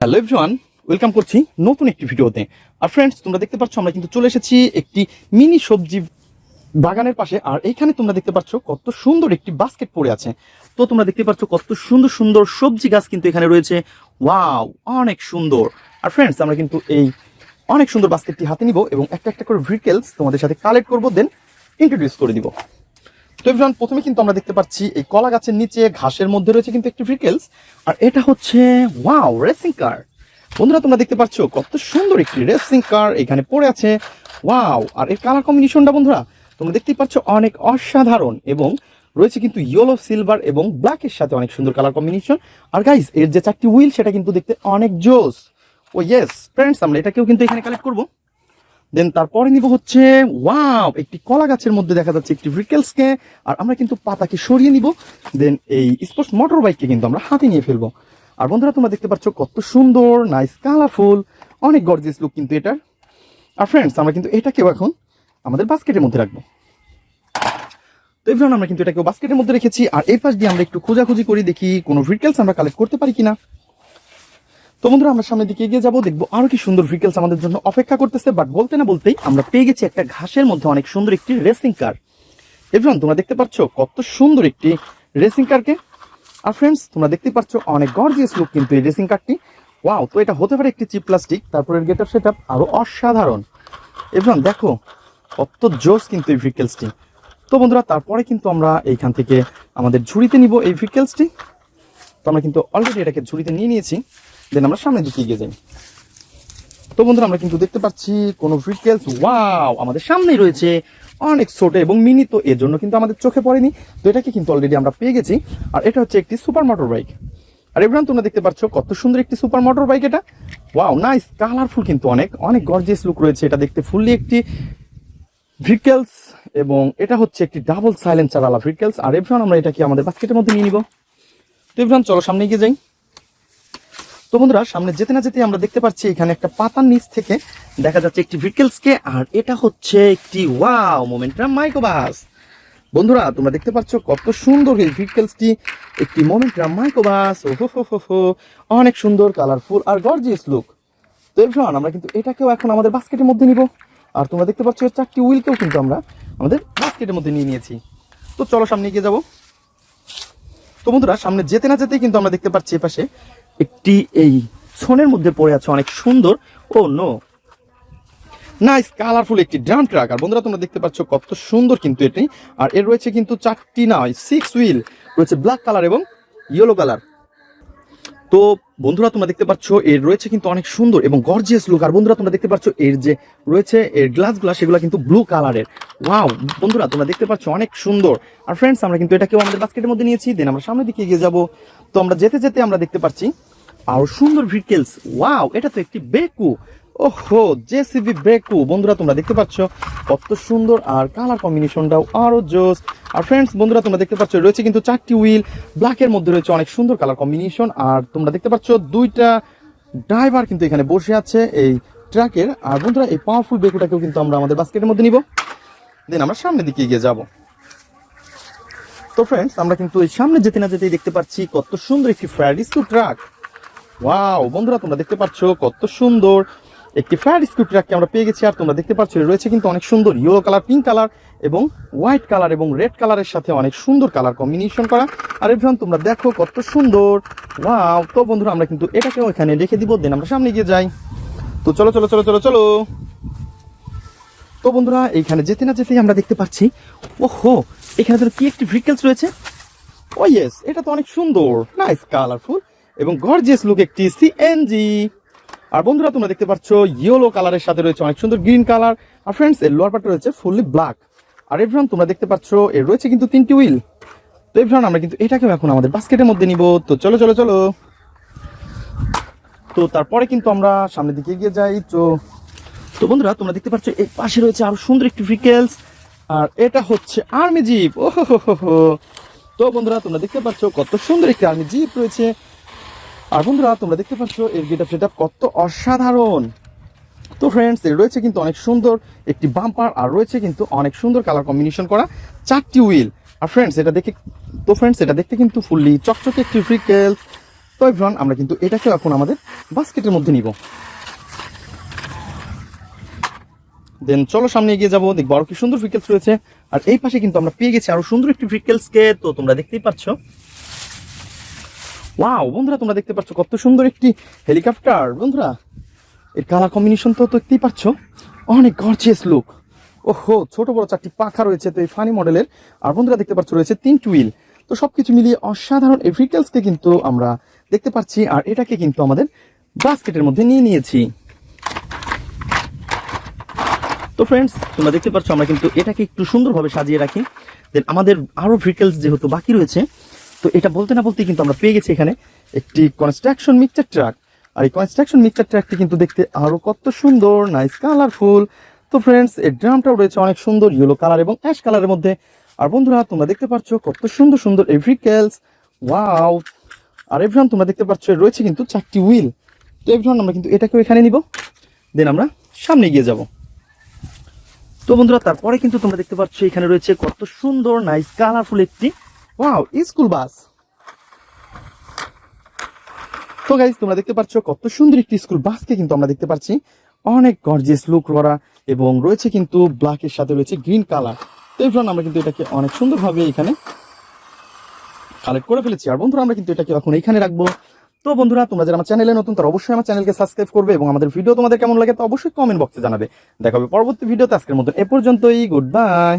Hello everyone, welcome করছি নতুন একটি ভিডিওতে। আর ফ্রেন্ডস, তোমরা দেখতে পাচ্ছ আমরা কিন্তু চলে এসেছি একটি মিনি সবজি বাগানের পাশে। আর এইখানে তোমরা দেখতে পাচ্ছ কত সুন্দর একটি বাস্কেট পড়ে আছে। তো তোমরা দেখতে পাচ্ছ কত সুন্দর সুন্দর সবজি গাছ কিন্তু এখানে রয়েছে। ওয়াও, অনেক সুন্দর। আর ফ্রেন্ডস, আমরা কিন্তু এই অনেক সুন্দর বাস্কেটটি হাতে নিব এবং একটা একটা করে ভেহিকেলস তোমাদের সাথে কালেক্ট করবো, দেন ইন্ট্রোডিউস করে দিব। তো এভরিওয়ান, প্রথমে কিন্তু আমরা দেখতে পাচ্ছি এই কলা গাছের নিচে ঘাসের মধ্যে রয়েছে কিন্তু একটি ভেহিকেলস। আর এটা হচ্ছে ওয়াও রেসিং কার। বন্ধুরা, তোমরা দেখতে পাচ্ছ কত সুন্দর একটি রেসিং কার এখানে পড়ে আছে। ওয়াও, আর এর কালার কম্বিনেশনটা বন্ধুরা তোমরা দেখতেই পাচ্ছ অনেক অসাধারণ, এবং রয়েছে কিন্তু ইয়েলো, সিলভার এবং ব্ল্যাকের সাথে অনেক সুন্দর কালার কম্বিনেশন। আর গাইস, এর যে চারটি হুইল সেটা কিন্তু দেখতে অনেক জোস। ও ইয়েস ফ্রেন্ডস, আমরা এটাকেও কিন্তু এখানে কালেক্ট করবো। দেন তারপরে নিব হচ্ছে ওয়াও, একটি কলা গাছের মধ্যে দেখা যাচ্ছে একটি ভেহিকেলসকে। আর আমরা কিন্তু পাতাকে সরিয়ে নিব, দেন এই স্পোর্টস মোটর বাইককে কিন্তু আমরা হাতে নিয়ে ফেলবো। আর বন্ধুরা, তোমরা দেখতে পাচ্ছ কত সুন্দর, নাইস, কালারফুল, অনেক গর্জিয়াস লুক কিন্তু এটার। আর ফ্রেন্ডস, আমরা কিন্তু এটাকেও এখন আমাদের বাস্কেটের মধ্যে রাখবো। তো এবার আমরা কিন্তু এটাকেও বাস্কেটের মধ্যে রেখেছি। আর এই পাশ দিয়ে আমরা একটু খোঁজাখুঁজি করি, দেখি কোনো ভেহিকেলস আমরা কালেক্ট করতে পারি কিনা। তো বন্ধুরা, আমরা সামনের দিকে এগিয়ে যাবো, দেখবো আরো কি সুন্দর ভেহিকেলস আমাদের জন্য অপেক্ষা করতেছে। বাট বলতে না বলতেই আমরা পেয়ে গেছি একটা ঘাসের মধ্যে অনেক সুন্দর একটি রেসিং কার। এভরিওয়ান, তোমরা দেখতে পাচ্ছ কত সুন্দর একটি রেসিং কারকে। আর ফ্রেন্ডস, তোমরা দেখতে পাচ্ছ অনেক গর্জিয়াস লুক কিন্তু এই রেসিং কারটি। ওয়াও, তো এটা হতে পারে একটি চিপ প্লাস্টিক। তারপরে গেটআপ সেটআপ আরো অসাধারণ। এভরিওয়ান দেখো কত জোস কিন্তু এই ভেহিকেলসটি। তো বন্ধুরা, তারপরে কিন্তু আমরা এইখান থেকে আমাদের ঝুড়িতে নিব এই ভেহিকেলসটি। তো আমরা কিন্তু অলরেডি এটাকে ঝুড়িতে নিয়ে নিয়েছি। দেন আমরা সামনের দিকে এগিয়ে যাই। তো বন্ধুরা, আমরা কিন্তু দেখতে পাচ্ছি কোনো ভেহিকেলস। ওয়াও, আমাদের সামনেই রয়েছে অনেক ছোট এবং মিনি, তো এর জন্য কিন্তু আমাদের চোখে পড়েনি। তো এটাকে কিন্তু অলরেডি আমরা পেয়ে গেছি। আর এটা হচ্ছে একটি সুপার মোটর বাইক। আর এবার তোমরা দেখতে পাচ্ছ কত সুন্দর একটি সুপার মোটর বাইক এটা। ওয়াও, নাইস, কালারফুল কিন্তু অনেক অনেক গর্জিয়াস লুক রয়েছে। এটা দেখতে ফুললি একটি ভেহিকেলস, এবং এটা হচ্ছে একটি ডাবল সাইলেন্সার ওয়ালা ভেহিকেলস। আর এবার আমরা এটাকে আমাদের বাস্কেটের মধ্যে নিয়ে নিব। তো এবার চলো সামনে এগিয়ে যাই। তো বন্ধুরা, সামনে যেতে না যেতে আমরা দেখতে পাচ্ছি এখানে একটা পাতার নিচ থেকে দেখা যাচ্ছে একটি ভেহিকেলসকে। আর এটা হচ্ছে একটি ওয়াও মোমেন্টাম মাইক্রোবাস। বন্ধুরা, তোমরা দেখতে পাচ্ছ কত সুন্দর এই ভেহিকেলসটি, একটি মোমেন্টাম মাইক্রোবাস। ওহো, অনেক সুন্দর, কালারফুল আর গর্জিয়াস লুক। তো এভরিওয়ান, আমরা কিন্তু এটাকেও এখন আমাদের বাস্কেটের মধ্যে নিব। আর তোমরা দেখতে পাচ্ছ এর চারটি হুইলকেও কিন্তু আমরা আমাদের বাস্কেটের মধ্যে নিয়ে নিয়েছি। তো চলো সামনে এগিয়ে যাবো। তো বন্ধুরা, সামনে যেতে না যেতেই কিন্তু আমরা দেখতে পাচ্ছি এপাশে একটি এই ছনের মধ্যে পড়ে আছে অনেক সুন্দর, ও নো, নাইস, কালারফুল একটি ড্রাম ট্রাক। আর বন্ধুরা, তোমরা দেখতে পাচ্ছ কত সুন্দর কিন্তু এটি। আর এর রয়েছে কিন্তু চারটি নয়, 6 হুইল রয়েছে, ব্ল্যাক কালার এবং ইয়েলো কালার। তো বন্ধুরা, তোমরা দেখতে পাচ্ছ এর রয়েছে কিন্তু অনেক সুন্দর এবং গর্জিয়াস লুক। আর বন্ধুরা, তোমরা দেখতে পাচ্ছ এর যে রয়েছে এর গ্লাসগুলো সেগুলো কিন্তু ব্লু কালারের। ওয়াও বন্ধুরা, তোমরা দেখতে পাচ্ছ অনেক সুন্দর। আর ফ্রেন্ডস, আমরা কিন্তু এটাকেও আমাদের বাস্কেটের মধ্যে নিয়েছি। দেন আমরা সামনের দিকে এগিয়ে যাবো। তো আমরা যেতে যেতে আমরা দেখতে পাচ্ছি আরো সুন্দর ভেহিকেলস। ওয়াও, এটা তো একটি বেকু। ওহো, জেসিবি বেকু। বন্ধুরা, তোমরা দেখতে পাচ্ছ কত সুন্দর, আর কালার কম্বিনেশনটাও আরো জোস। আর ফ্রেন্ডস, বন্ধুরা, তোমরা দেখতে পাচ্ছ রয়েছে কিন্তু চারটি হুইল, ব্ল্যাকের মধ্যে রয়েছে অনেক সুন্দর কালার কম্বিনেশন। আর তোমরা দেখতে পাচ্ছ দুইটা ড্রাইভার কিন্তু এখানে বসে আছে এই ট্রাকের। আর বন্ধুরা, এই পাওয়ারফুল বেকুটাকেও কিন্তু আমরা আমাদের বাস্কেটের মধ্যে নিব। দেন আমরা সামনের দিকে এগিয়ে যাব। তো ফ্রেন্ডস, আমরা কিন্তু এই সামনে যেতে না যেতেই দেখতে পাচ্ছি কত সুন্দর একটি ফায়ার রেস্কিউ ট্রাক। ওয়াও বন্ধুরা, তোমরা দেখতে পাচ্ছ কত সুন্দর একটি ফায়ার রেস্কিউ ট্রাককে আমরা পেয়ে গেছি। আর তোমরা দেখতে পাচ্ছ রয়েছে কিন্তু অনেক সুন্দর ইয়েলো কালার, পিঙ্ক কালার এবং হোয়াইট কালার এবং রেড কালারের সাথে অনেক সুন্দর কালার কম্বিনেশন করা। আর এভরিওয়ান, তোমরা দেখো কত সুন্দর। ওয়াও, তো বন্ধুরা, আমরা কিন্তু এটাকেও এখানে রেখে দিব। দেন আমরা সামনে গিয়ে যাই। তো চলো চলো চলো চলো চলো। তো বন্ধুরা, এইখানে যেতে না যেতেই আমরা দেখতে পাচ্ছি, ওহো, এখানে তো কি একটি ভেহিকেলস রয়েছে। ও ইয়েস, এটা তো অনেক সুন্দর, নাইস, কালারফুল এবং গর্জিয়াস লুক একটি সিএনজি। আর বন্ধুরা, তোমরা দেখতে পাচ্ছ ইয়েলো কালারের সাথে রয়েছে অনেক সুন্দর গ্রিন কালার। আর ফ্রেন্ডস, এর লোয়ার পার্টটা রয়েছে ফুললি ব্ল্যাক। আর এভরিওয়ান, তোমরা দেখতে পাচ্ছ এর রয়েছে কিন্তু 3টি হুইল। তো এভরিওয়ান, আমরা কিন্তু এটাকেও এখন আমাদের বাস্কেটের মধ্যে নিব। তো চলো চলো চলো। তো তারপরে কিন্তু আমরা সামনের দিকে এগিয়ে যাই। তো বন্ধুরা, তোমরা দেখতে পাচ্ছ এই পাশে রয়েছে আরো সুন্দর একটি ভেহিকেলস। আর এটা হচ্ছে আর্মি জিপ। ওহো, তো বন্ধুরা, তোমরা দেখতে পাচ্ছ কত সুন্দর একটি আর্মি জিপ রয়েছে। আর বন্ধুরা, তোমরা দেখতে পাচ্ছ এর গেটআপ সেটআপ কত অসাধারণ। তো ফ্রেন্ডস, এর রয়েছে কিন্তু অনেক সুন্দর একটি বাম্পার। আর রয়েছে কিন্তু অনেক সুন্দর কালার কম্বিনেশন করা চারটি হুইল। আর ফ্রেন্ডস, এটা দেখতে কিন্তু ফুললি চকচকে একটি ভেহিকেলস। তো এভরিওয়ান আমরা কিন্তু এটাকে এখন আমাদের বাস্কেটের মধ্যে নিব। দেন চলো সামনে এগিয়ে যাবো, দেখবো আরো কি সুন্দর ভেহিকেলস রয়েছে। আর এই পাশে কিন্তু আমরা পেয়ে গেছি আরো সুন্দর একটি ভেহিকেলসকে, তো তোমরা দেখতেই পাচ্ছ। ওয়াও বন্ধুরা, তোমরা দেখতে পাচ্ছ কত সুন্দর একটি হেলিকপ্টার। বন্ধুরা এর কালার কম্বিনেশন তো দেখতেই পাচ্ছ, অনেক গর্জিয়াস লুক। ওহো, ছোট বড় 4টি পাখা রয়েছে তো এই ফানি মডেলের। আর বন্ধুরা দেখতে পাচ্ছ রয়েছে 3টি হুইল। তো সবকিছু মিলিয়ে অসাধারণ এই ভেহিকেলসকে কিন্তু আমরা দেখতে পাচ্ছি। আর এটাকে কিন্তু আমাদের বাস্কেটের মধ্যে নিয়ে নিয়েছি। তো ফ্রেন্ডস তোমরা দেখতে পাচ্ছ আমরা কিন্তু এটাকে একটু সুন্দরভাবে সাজিয়ে রাখি। দেন আমাদের আরো ভেহিকেলস যেহেতু বাকি রয়েছে, তো এটা বলতে না বলতেই কিন্তু আমরা পেয়ে গেছি এখানে একটি কনস্ট্রাকশন মিক্সচার ট্রাক। আর এই কনস্ট্রাকশন মিক্সচার ট্রাকটি কিন্তু দেখতে আরো কত সুন্দর, নাইস কালারফুল। তো ফ্রেন্ডস এর ড্রামটাও রয়েছে অনেক সুন্দর ইয়েলো কালার এবং অ্যাশ কালারের মধ্যে। আর বন্ধুরা তোমরা দেখতে পাচ্ছ কত সুন্দর সুন্দর এই ভেহিকেলস। ওয়াও। আর এভরিওয়ান তোমরা দেখতে পাচ্ছ রয়েছে কিন্তু 4টি হুইল। তো এভরিওয়ান আমরা কিন্তু এটাকেও এখানে নিব, দেন আমরা সামনে এগিয়ে যাব। তো বন্ধুরা তারপরে কিন্তু তোমরা দেখতে পাচ্ছ এখানে রয়েছে কত সুন্দর নাইস কালারফুল একটি ওয়াও স্কুল বাস। তো গাইস তোমরা দেখতে পাচ্ছ কত সুন্দর একটি স্কুল বাসকে কিন্তু আমরা দেখতে পাচ্ছি, অনেক গর্জিয়াস লুক করা এবং রয়েছে কিন্তু ব্ল্যাকের সাথে রয়েছে গ্রিন কালার। তো এভরিওয়ান আমরা কিন্তু এটাকে অনেক সুন্দরভাবে এখানে কালেক্ট করে ফেলেছি। আর বন্ধুরা আমরা কিন্তু এটাকে এখন এখানে রাখবো। তো বন্ধুরা তোমরা যারা আমার চ্যানেলে নতুন তারা অবশ্যই আমার চ্যানেলকে সাবস্ক্রাইব করবে এবং আমাদের ভিডিও তোমাদের কেমন লাগে তা অবশ্যই কমেন্ট বক্সে জানাবে। দেখা হবে পরবর্তী ভিডিওতে। আজকের মতন এ পর্যন্তই, গুড বাই।